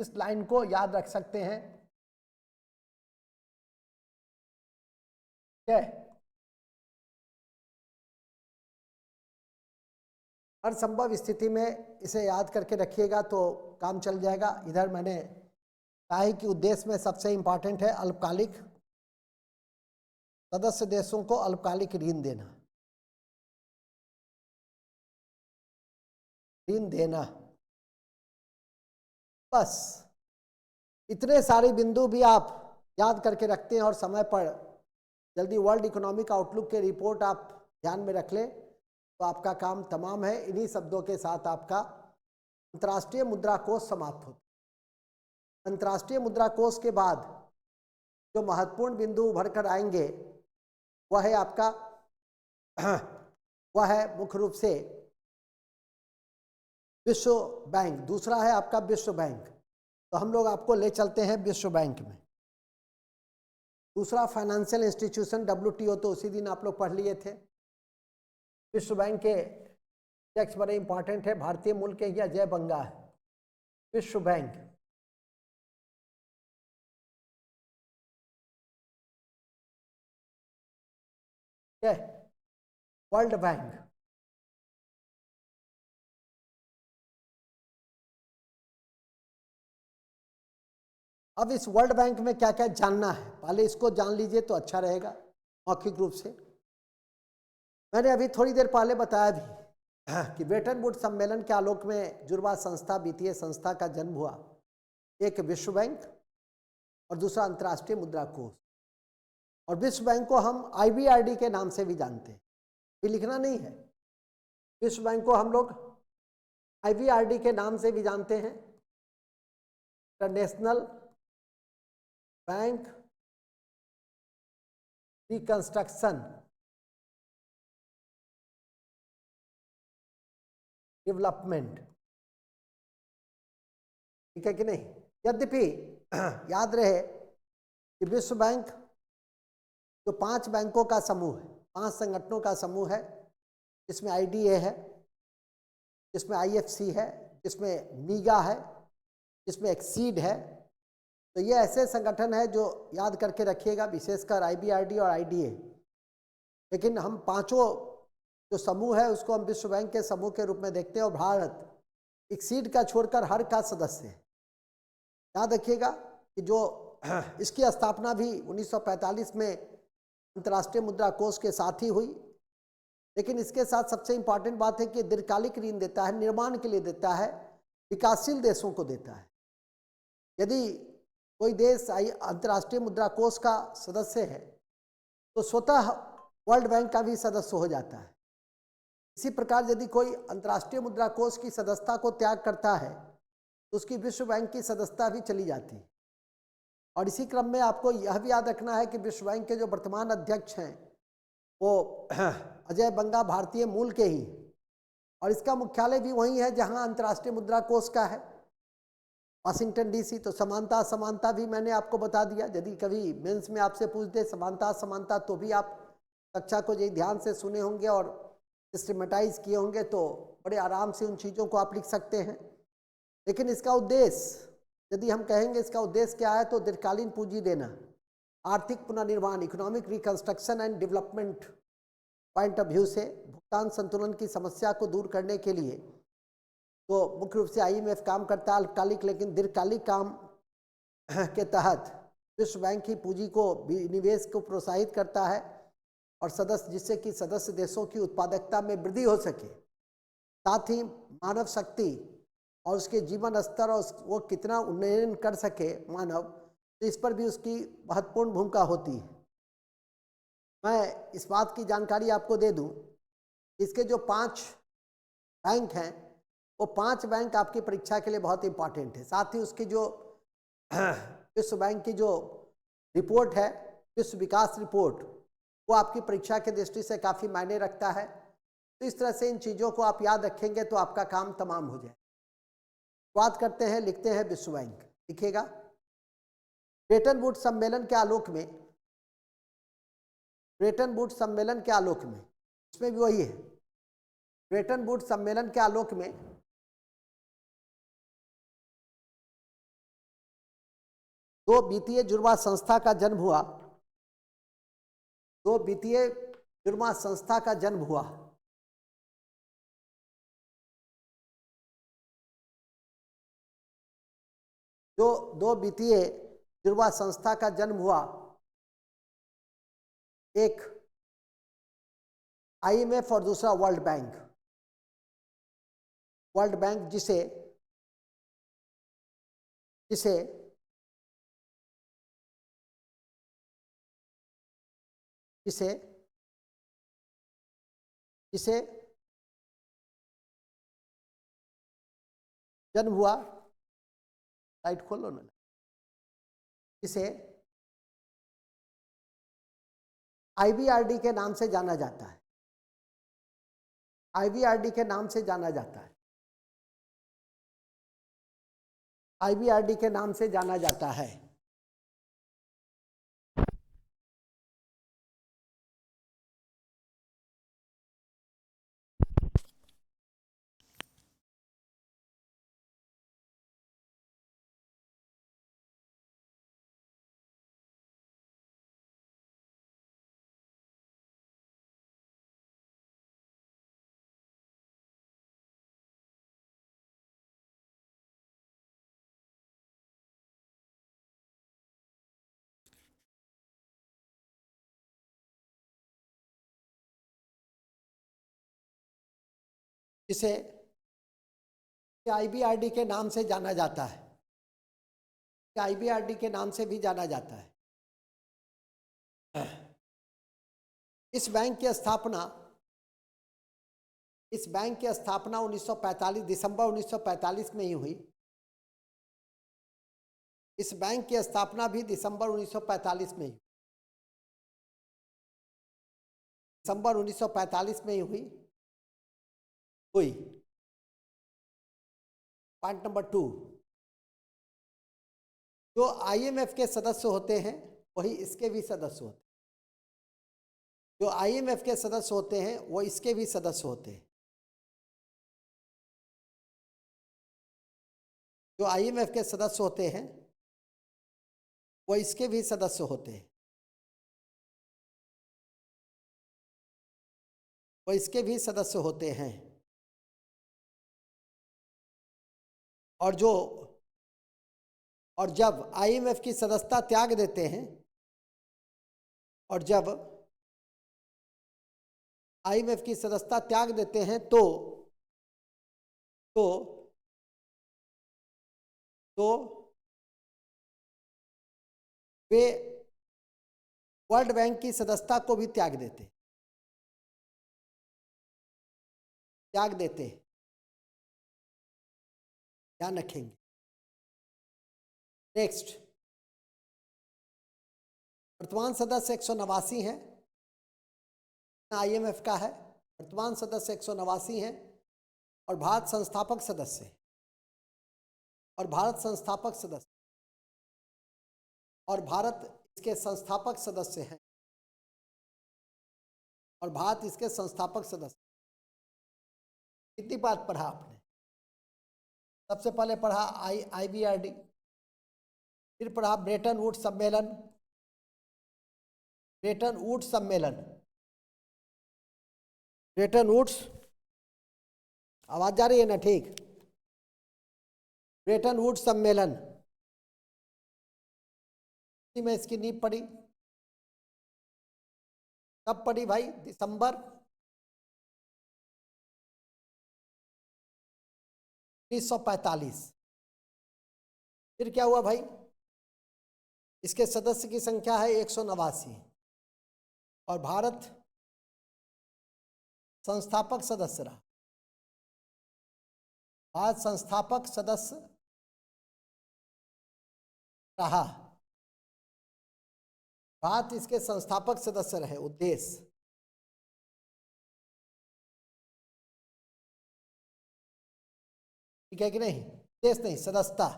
इस लाइन को याद रख सकते हैं, ठीक है। हर संभव स्थिति में इसे याद करके रखिएगा तो काम चल जाएगा। इधर मैंने कहा है कि उद्देश्य में सबसे इंपॉर्टेंट है अल्पकालिक, सदस्य देशों को अल्पकालिक ऋण देना, बस इतने सारे बिंदु भी आप याद करके रखते हैं और समय पर जल्दी वर्ल्ड इकोनॉमिक आउटलुक के रिपोर्ट आप ध्यान में रख लें तो आपका काम तमाम है। इन्हीं शब्दों के साथ आपका अंतर्राष्ट्रीय मुद्रा कोष समाप्त होता है। अंतर्राष्ट्रीय मुद्रा कोष के बाद जो महत्वपूर्ण बिंदु उभर कर आएंगे वह है आपका वह है मुख्य रूप से विश्व बैंक, दूसरा है आपका विश्व बैंक। तो हम लोग आपको ले चलते हैं विश्व बैंक में। दूसरा फाइनेंशियल इंस्टीट्यूशन WTO, तो उसी दिन आप लोग पढ़ लिए थे। विश्व बैंक के टेक्स्ट बड़े इंपॉर्टेंट है, भारतीय मूल के या जय बंगा है। विश्व बैंक, वर्ल्ड बैंक, अब इस वर्ल्ड बैंक में क्या क्या जानना है, पहले इसको जान लीजिए तो अच्छा रहेगा मौखिक रूप से। मैंने अभी थोड़ी देर पहले बताया भी कि ब्रेटन वुड्स सम्मेलन के आलोक में जुड़वा संस्था वित्तीय संस्था का जन्म हुआ। एक विश्व बैंक और दूसरा अंतर्राष्ट्रीय मुद्रा कोष। और विश्व बैंक को हम IBRD के नाम से भी जानते हैं, भी लिखना नहीं है। विश्व बैंक को हम लोग IBRD के नाम से भी जानते हैं, इंटरनेशनल बैंक रिकंस्ट्रक्शन डेवलपमेंट, ठीक है कि नहीं। यद्यपि याद रहे कि विश्व बैंक जो 5 बैंकों का समूह है, 5 संगठनों का समूह है, जिसमें IDA है, जिसमें IFC है, जिसमें मीगा है, जिसमें एक्सीड है। तो ये ऐसे संगठन है जो याद करके रखिएगा, विशेषकर IBRD और IDA। लेकिन हम पांचों जो समूह है उसको हम विश्व बैंक के समूह के रूप में देखते हैं, और भारत एक्सीड का छोड़कर हर का सदस्य है। याद रखिएगा कि जो इसकी स्थापना भी 1945 में अंतर्राष्ट्रीय मुद्रा कोष के साथ ही हुई। लेकिन इसके साथ सबसे इंपॉर्टेंट बात है कि दीर्घकालिक ऋण देता है, निर्माण के लिए देता है, विकासशील देशों को देता है। यदि कोई देश अंतर्राष्ट्रीय मुद्रा कोष का सदस्य है तो स्वतः वर्ल्ड बैंक का भी सदस्य हो जाता है। इसी प्रकार यदि कोई अंतर्राष्ट्रीय मुद्रा कोष की सदस्यता को त्याग करता है तो उसकी विश्व बैंक की सदस्यता भी चली जाती है। और इसी क्रम में आपको यह भी याद रखना है कि विश्व बैंक के जो वर्तमान अध्यक्ष हैं वो अजय बंगा भारतीय मूल के ही, और इसका मुख्यालय भी वही है जहां अंतर्राष्ट्रीय मुद्रा कोष का है, वाशिंगटन DC। तो समानता असमानता भी मैंने आपको बता दिया। यदि कभी मेंस में आपसे पूछ दे समानता असमानता तो भी आप कक्षा को यदि ध्यान से सुने होंगे और सिस्टमेटाइज किए होंगे तो बड़े आराम से उन चीज़ों को आप लिख सकते हैं। लेकिन इसका उद्देश्य यदि हम कहेंगे इसका उद्देश्य क्या है तो दीर्घकालीन पूंजी देना, आर्थिक पुनर्निर्माण, economic reconstruction and development point of view से भुगतान संतुलन की समस्या को दूर करने के लिए तो मुख्य रूप से IMF काम करता है अल्पकालिक, लेकिन दीर्घकालिक काम के तहत विश्व बैंक की पूंजी को निवेश को प्रोत्साहित करता है और सदस्य, जिससे कि सदस्य देशों की उत्पादकता में वृद्धि हो सके, साथ ही मानव शक्ति और उसके जीवन स्तर और वो कितना उन्नयन कर सके मानव, तो इस पर भी उसकी महत्वपूर्ण भूमिका होती है। मैं इस बात की जानकारी आपको दे दूं, इसके जो 5 बैंक हैं वो 5 बैंक आपकी परीक्षा के लिए बहुत इंपॉर्टेंट है। साथ ही उसकी जो विश्व बैंक की जो रिपोर्ट है, विश्व विकास रिपोर्ट, वो आपकी परीक्षा की दृष्टि से काफ़ी मायने रखता है। तो इस तरह से इन चीज़ों को आप याद रखेंगे तो आपका काम तमाम हो जाए। बात करते हैं, लिखते हैं विश्व बैंक, लिखिएगा। ब्रेटन वुड्स सम्मेलन के आलोक में, ब्रेटन वुड्स सम्मेलन के आलोक में, इसमें भी वही है, ब्रेटन वुड्स सम्मेलन के आलोक में दो वित्तीय जुड़वा संस्था का जन्म हुआ, दो वित्तीय जुड़वा संस्था का जन्म हुआ। जो दो वित्तीय जुड़वा संस्था का जन्म हुआ, एक IMF और दूसरा वर्ल्ड बैंक। वर्ल्ड बैंक जिसे जिसे जिसे जिसे जन्म हुआ, लाइट खोलो ना, जिसे IBRD के नाम से जाना जाता है, IBRD के नाम से जाना जाता है, IBRD के नाम से जाना जाता है। इसे IBRD के नाम से जाना जाता है, IBRD के नाम से भी जाना जाता है। इस बैंक की स्थापना 1945 दिसंबर 1945 में ही हुई। इस बैंक की स्थापना भी दिसंबर 1945 में ही, दिसंबर 1945 में ही हुई। पॉइंट नंबर 2, जो IMF के सदस्य होते हैं वही इसके भी सदस्य होते हैं। जो IMF के सदस्य होते हैं वो इसके भी सदस्य होते हैं। जो IMF के सदस्य होते हैं वो इसके भी सदस्य होते हैं, वो इसके भी सदस्य होते हैं। और जब IMF की सदस्यता त्याग देते हैं, और जब IMF की सदस्यता त्याग देते हैं तो वे वर्ल्ड बैंक की सदस्यता को भी त्याग देते हैं। ध्यान रखेंगे। नेक्स्ट, वर्तमान सदस्य 189 है, IMF का है। वर्तमान सदस्य 189 है और भारत संस्थापक सदस्य है, और भारत इसके संस्थापक सदस्य हैं, और भारत इसके संस्थापक सदस्य। कितनी बात पढ़ा आपने? सबसे पहले पढ़ा IBRD, फिर पढ़ा ब्रेटन वुड्स सम्मेलन। ब्रेटन वुड्स, आवाज जा रही है ना? ठीक। ब्रेटन वुड्स सम्मेलन में इसकी नींव पड़ी। कब पड़ी भाई? दिसंबर 1945। फिर क्या हुआ भाई? इसके सदस्य की संख्या है 189 और भारत संस्थापक सदस्य रहा। भारत संस्थापक सदस्य रहा, भारत इसके संस्थापक सदस्य रहे। उद्देश्य, ठीक है कि नहीं? उद्देश्य नहीं, सदस्यता।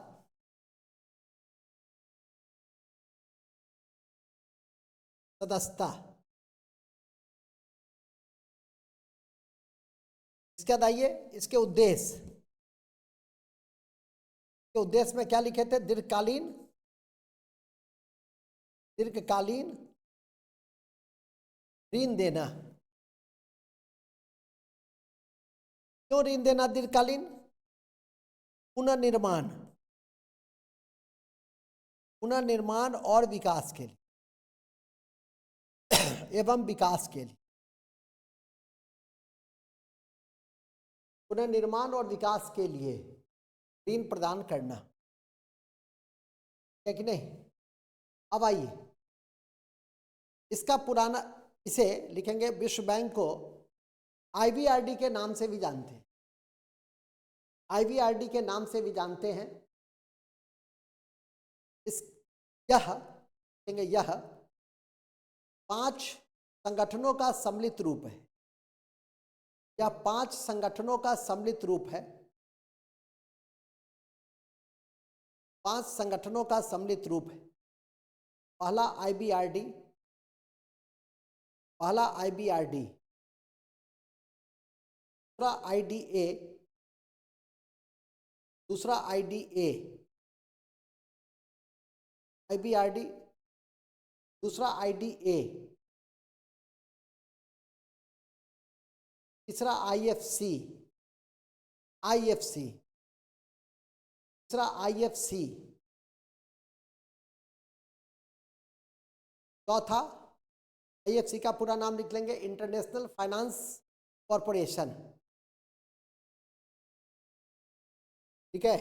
इसके बाद आइए इसके उद्देश्य। उद्देश्य में क्या लिखे थे? दीर्घकालीन ऋण देना। क्यों ऋण देना दीर्घकालीन? पुनर्निर्माण और विकास के लिए एवं विकास के लिए। पुनर्निर्माण और विकास के लिए ऋण प्रदान करना, है कि नहीं? अब आइए इसका पुराना, इसे लिखेंगे विश्व बैंक को IBRD के नाम से भी जानते हैं। IBRD के नाम से भी जानते हैं। यह 5 संगठनों का सम्मिलित रूप है। यह 5 संगठनों का सम्मिलित रूप है। 5 संगठनों का सम्मिलित रूप है। पहला IBRD, दूसरा IDA, दूसरा IDA, IBRD, दूसरा IDA, तीसरा IFC, तीसरा IFC, चौथा IFC का पूरा नाम लिख लेंगे, इंटरनेशनल फाइनेंस कॉरपोरेशन। ठीक है।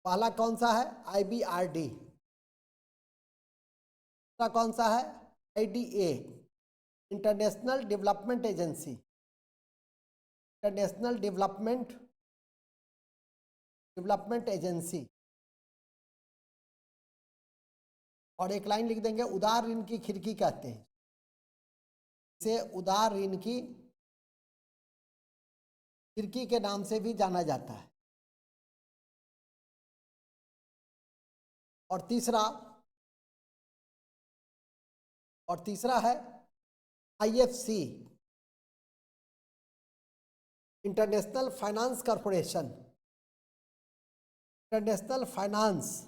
पहला कौन सा है? IBRD। दूसरा कौन सा है? IDA, international development agency. International development agency. और एक लाइन लिख देंगे, उदार ऋण की खिड़की कहते हैं, इसे उदार ऋण की खिड़की के नाम से भी जाना जाता है। और तीसरा है IFC, international finance corporation. International finance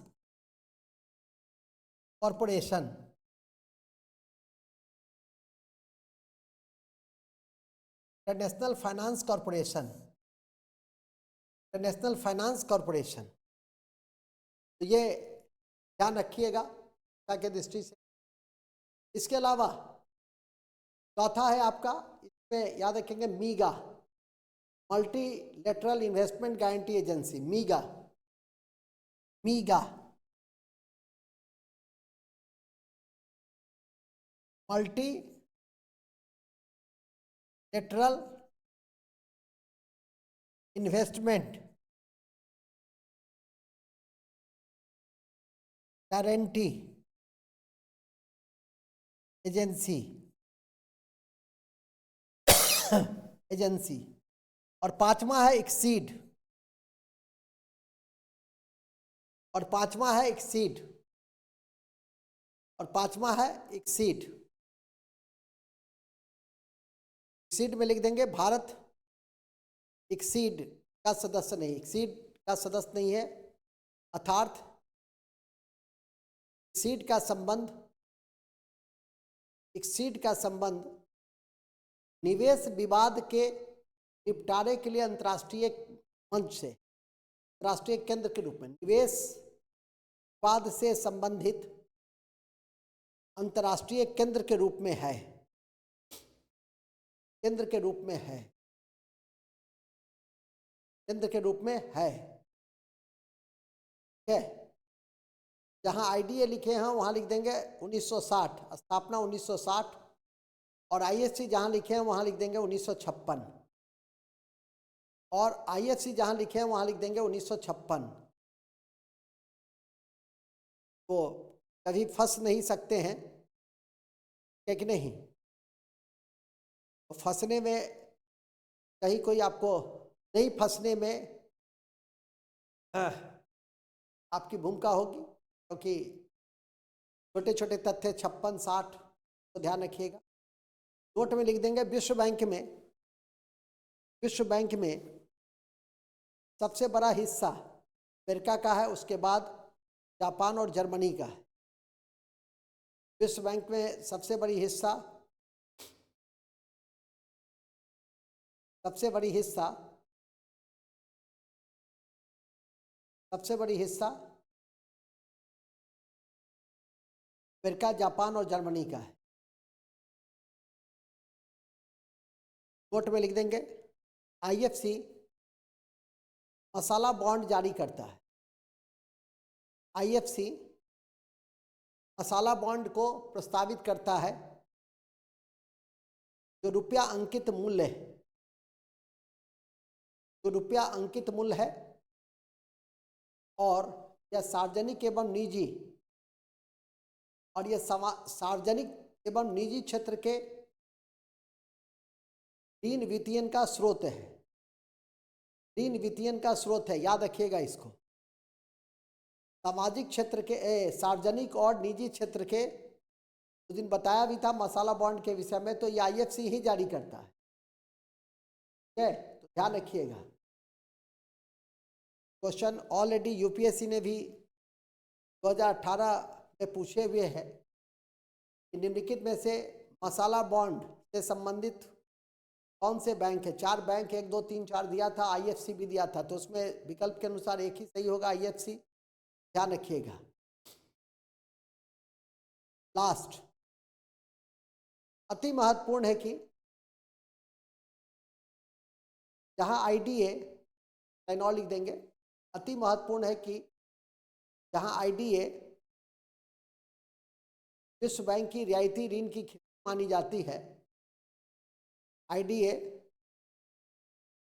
corporation. International finance corporation. International finance corporation. तो ये ध्यान रखिएगा की दृष्टि से। इसके अलावा चौथा है आपका, इसमें याद रखेंगे मीगा, multilateral investment guarantee agency. मीगा, multilateral investment guarantee agency. और पांचवा है एक्सीड। एक्सीड में लिख देंगे भारत एक्सीड का सदस्य नहीं है, अर्थात एक्सीड का संबंध निवेश विवाद के निपटारे के लिए अंतर्राष्ट्रीय मंच से, राष्ट्रीय केंद्र के रूप में, निवेश विवाद से संबंधित अंतर्राष्ट्रीय केंद्र के रूप में है। जहां IDA लिखे हैं वहां लिख देंगे 1960, स्थापना 1960। और IFC जहां लिखे हैं वहां लिख देंगे 1956। और IFC जहां लिखे हैं वहां लिख देंगे 1956। तो कभी फंस नहीं सकते हैं, है कि नहीं? तो फंसने में कहीं कोई आपको नहीं फंसने में आपकी भूमिका होगी, क्योंकि छोटे छोटे तथ्य 56, 60 तो ध्यान रखिएगा। नोट में लिख देंगे विश्व बैंक में सबसे बड़ा हिस्सा अमेरिका का है, उसके बाद जापान और जर्मनी का है। विश्व बैंक में सबसे बड़ी हिस्सा अमेरिका, जापान और जर्मनी का है। नोट में लिख देंगे IFC मसाला बॉन्ड जारी करता है। IFC मसाला बॉन्ड को प्रस्तावित करता है जो रुपया अंकित मूल्य है और यह सार्वजनिक एवं निजी क्षेत्र के ऋण वित्तीयन का स्रोत है। याद रखिएगा इसको। सामाजिक क्षेत्र के सार्वजनिक और निजी क्षेत्र के, उस दिन बताया भी था मसाला बॉन्ड के विषय में, तो ये IFC ही जारी करता है। ठीक है, तो ध्यान रखिएगा। क्वेश्चन ऑलरेडी UPSC ने भी 2018 में पूछे हुए हैं। निम्नलिखित में से मसाला बॉन्ड से संबंधित कौन से बैंक है? 4 बैंक, 1, 2, 3, 4 दिया था, IFC भी दिया था, तो उसमें विकल्प के अनुसार एक ही सही होगा, IFC। ध्यान रखिएगा। लास्ट अति महत्वपूर्ण है कि जहां IDA लाइन और लिख देंगे। अति महत्वपूर्ण है कि जहां आईडीए विश्व बैंक की रियायती ऋण की खिड़की मानी जाती है, आईडीए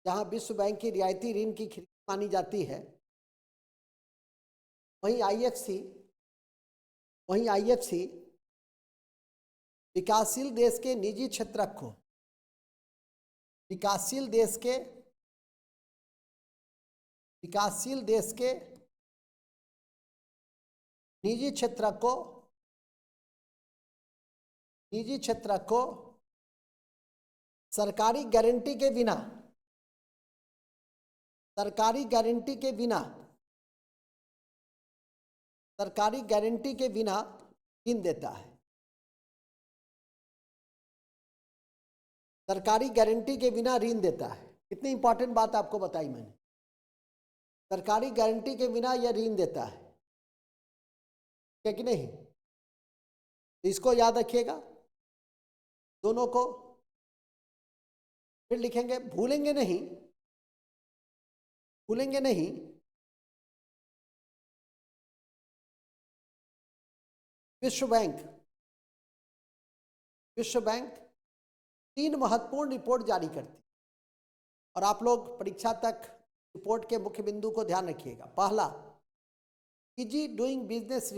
जहां विश्व बैंक की रियायती ऋण की खिड़की मानी जाती है, वहीं आईएफसी विकासशील देश के निजी क्षेत्रक को, विकासशील देश के निजी क्षेत्रक को सरकारी गारंटी के बिना ऋण देता है। सरकारी गारंटी के बिना ऋण देता है। कितनी इंपॉर्टेंट बात आपको बताई मैंने। सरकारी गारंटी के बिना यह ऋण देता है, क्या कि नहीं? इसको याद रखिएगा दोनों को। फिर लिखेंगे, भूलेंगे नहीं विश्व बैंक 3 महत्वपूर्ण रिपोर्ट जारी करती, और आप लोग परीक्षा तक रिपोर्ट के मुख्य बिंदु को ध्यान रखिएगा। पहला, इजी डूइंग बिजनेस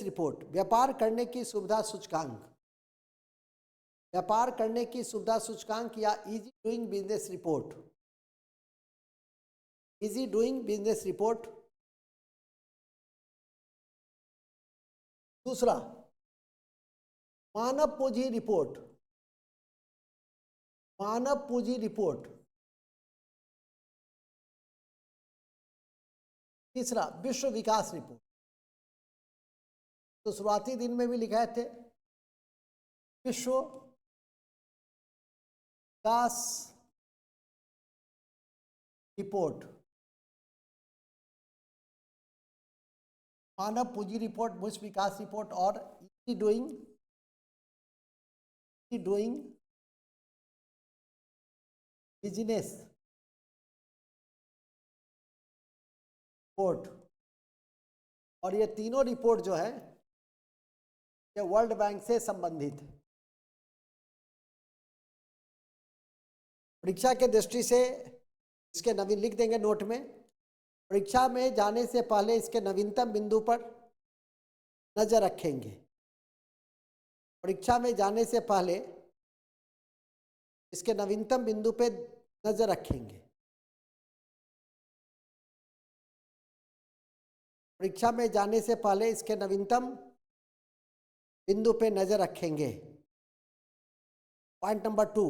रिपोर्ट, व्यापार करने की सुविधा सूचकांक या इजी डूइंग बिजनेस रिपोर्ट। दूसरा, मानव पूंजी रिपोर्ट। तीसरा, विश्व विकास रिपोर्ट। तो शुरुआती दिन में भी लिखाए थे विश्व विकास रिपोर्ट, मानव पूंजी रिपोर्ट, विश्व विकास रिपोर्ट और इजी डूइंग बिजनेस रिपोर्ट। और ये तीनों रिपोर्ट जो है ये वर्ल्ड बैंक से संबंधित है। परीक्षा के दृष्टि से इसके नवीन लिख देंगे नोट में। परीक्षा में जाने से पहले इसके नवीनतम बिंदु पर नजर रखेंगे। परीक्षा में जाने से पहले इसके नवीनतम बिंदु पे नजर रखेंगे। परीक्षा में जाने से पहले इसके नवीनतम बिंदु पे नजर रखेंगे। पॉइंट नंबर 2,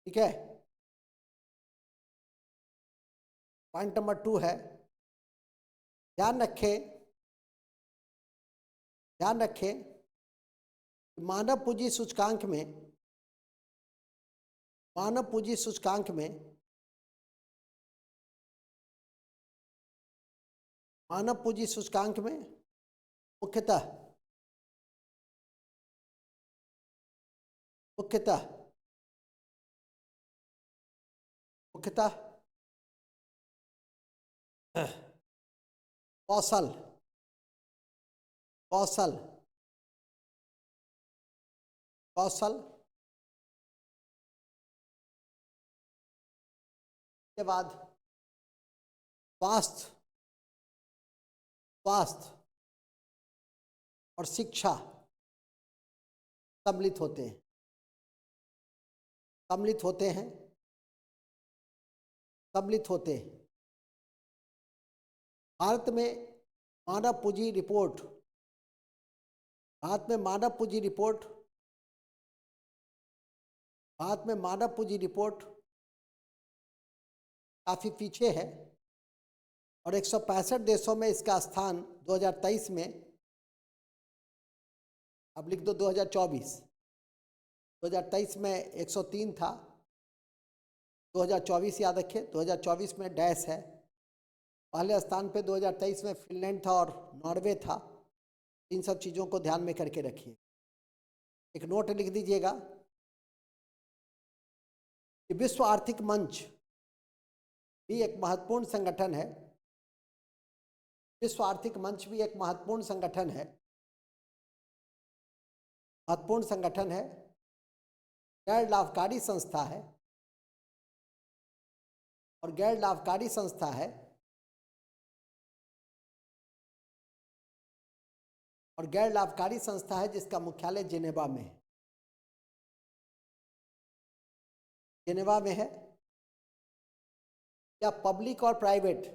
ठीक है। पॉइंट नंबर 2 है, ध्यान रखें मानव पूंजी सूचकांक में मुख्यतः कौशल के बाद स्वास्थ्य और शिक्षा सम्मिलित होते हैं। भारत में मानव पूंजी रिपोर्ट काफी पीछे है, और 165 देशों में इसका स्थान 2023 में, अब लिख दो 2023 में 103 था, 2024 याद रखिए 2024 में डैश है। पहले स्थान पे 2023 में फिनलैंड था और नॉर्वे था। इन सब चीज़ों को ध्यान में करके रखिए। एक नोट लिख दीजिएगा कि विश्व आर्थिक मंच भी एक महत्वपूर्ण संगठन है। विश्व आर्थिक मंच भी एक महत्वपूर्ण संगठन है, महत्वपूर्ण संगठन है, गैर लाभकारी संस्था है और गैर लाभकारी संस्था है और गैर लाभकारी संस्था है जिसका मुख्यालय जिनेवा में है। जिनेवा में है। या पब्लिक और प्राइवेट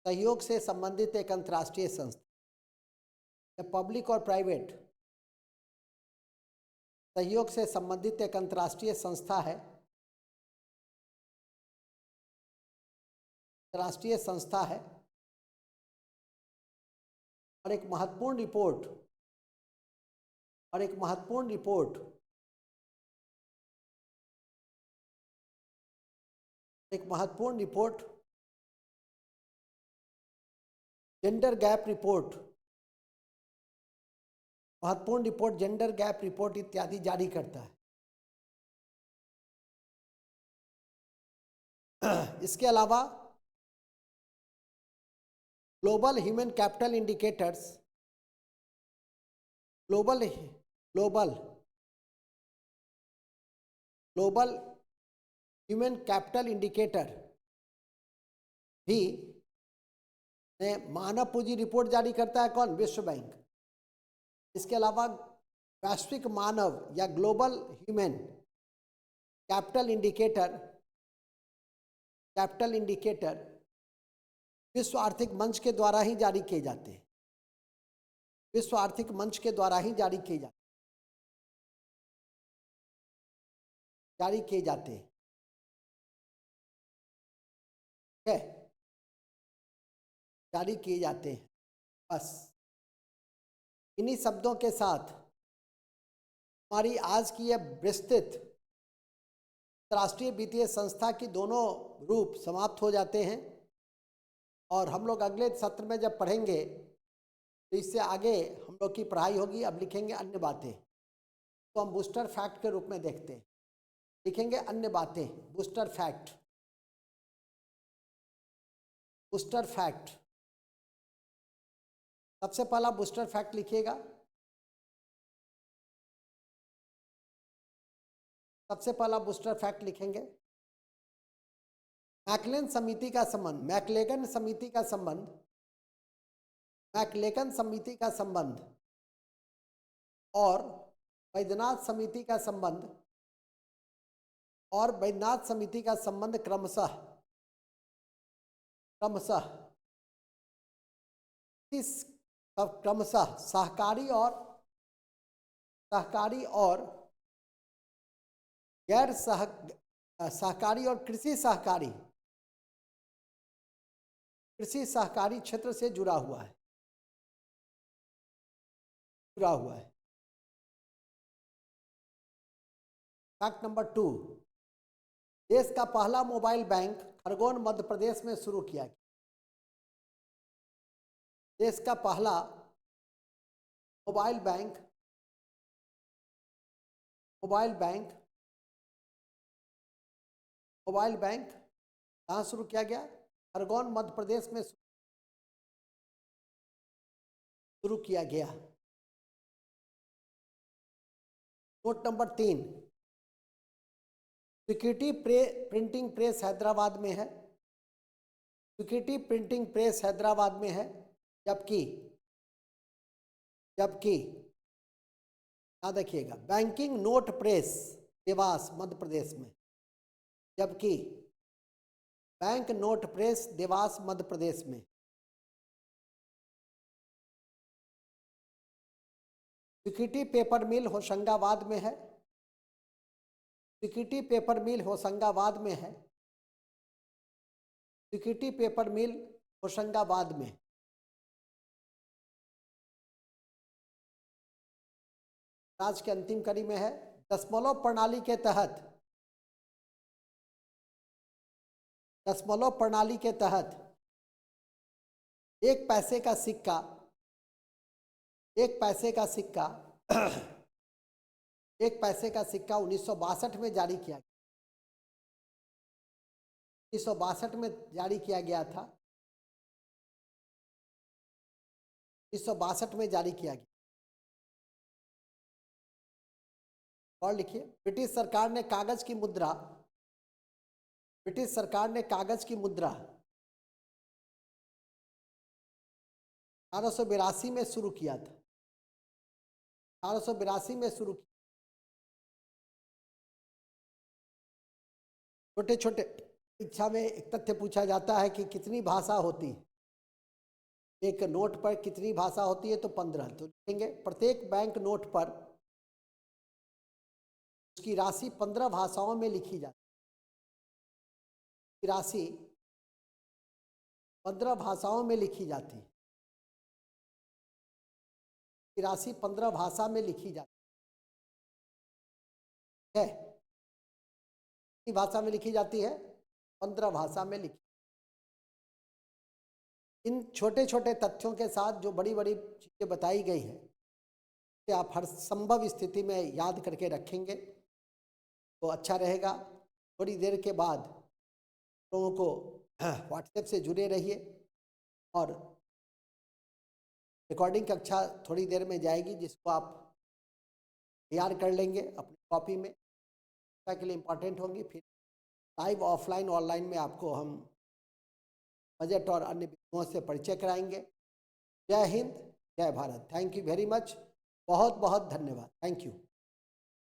सहयोग से संबंधित एक अंतर्राष्ट्रीय संस्था, या पब्लिक और प्राइवेट सहयोग से संबंधित एक अंतर्राष्ट्रीय संस्था है, अंतर्राष्ट्रीय संस्था है और एक महत्वपूर्ण रिपोर्ट जेंडर गैप रिपोर्ट, महत्वपूर्ण रिपोर्ट जेंडर गैप रिपोर्ट इत्यादि जारी करता है। इसके अलावा global human capital indicators, global human capital indicator भी मानव पूंजी रिपोर्ट जारी करता है। कौन? विश्व बैंक। इसके अलावा वैश्विक मानव या ग्लोबल ह्यूमन कैपिटल इंडिकेटर विश्व आर्थिक मंच के द्वारा ही जारी किए जाते हैं। विश्व आर्थिक मंच के द्वारा ही जारी किए जाते हैं। जारी किए जाते हैं। बस इन्हीं शब्दों के साथ हमारी आज की यह विस्तृत अंतर्राष्ट्रीय वित्तीय संस्था की दोनों रूप समाप्त हो जाते हैं और हम लोग अगले सत्र में जब पढ़ेंगे तो इससे आगे हम लोग की पढ़ाई होगी। अब लिखेंगे अन्य बातें, तो हम बूस्टर फैक्ट के रूप में देखते हैं। लिखेंगे अन्य बातें, बूस्टर फैक्ट। सबसे पहला बूस्टर फैक्ट लिखिएगा। सबसे पहला बूस्टर फैक्ट लिखेंगे मैकलेगन समिति का संबंध और वैद्यनाथ समिति का संबंध क्रमशः सहकारी गैर सहकारी और कृषि सहकारी क्षेत्र से जुड़ा हुआ है। फैक्ट नंबर 2, देश का पहला मोबाइल बैंक खरगोन मध्य प्रदेश में शुरू किया गया। देश का पहला मोबाइल बैंक कहाँ शुरू किया गया? खरगोन मध्य प्रदेश में शुरू किया गया। नोट नंबर 3, स्वीकृति प्रिंटिंग प्रेस हैदराबाद में है। जबकि याद रखिएगा banking note press Dewas Madhya Pradesh में। जबकि bank note press Dewas Madhya Pradesh में। स्वीकृति पेपर मिल होशंगाबाद में है। स्वीकृति पेपर मिल होशंगाबाद में। आज के अंतिम कड़ी में है दशमलव प्रणाली के तहत 1 पैसे का सिक्का एक पैसे का सिक्का 1962 में जारी किया गया, 1962 में जारी किया गया था, 1962 में जारी किया गया। और लिखिए, ब्रिटिश सरकार ने कागज की मुद्रा, ब्रिटिश सरकार ने कागज की मुद्रा 1882 में शुरू किया था, 1882 में शुरू किया। छोटे छोटे परीक्षा में एक तथ्य पूछा जाता है कि कितनी भाषा होती है, एक नोट पर कितनी भाषा होती है, तो 15। तो लिखेंगे प्रत्येक बैंक नोट पर उसकी राशि 15 भाषाओं में लिखी जाती है, राशि 15 भाषाओं में लिखी जाती है, राशि 15 भाषा में लिखी जाती है। कितनी भाषा में लिखी जाती है? 15 भाषा में लिखी। इन छोटे छोटे तथ्यों के साथ जो बड़ी बड़ी चीजें बताई गई हैं, कि आप हर संभव स्थिति में याद करके रखेंगे तो अच्छा रहेगा। थोड़ी देर के बाद लोगों को व्हाट्सएप से जुड़े रहिए और रिकॉर्डिंग कक्षा थोड़ी देर में जाएगी, जिसको आप तैयार कर लेंगे अपनी कॉपी में, के लिए इम्पोर्टेंट होंगी। फिर लाइव ऑफलाइन ऑनलाइन में आपको हम बजट और अन्य बिंदुओं से परिचय कराएंगे। जय हिंद, जय Bharat. Thank you very much, बहुत बहुत धन्यवाद। Thank you.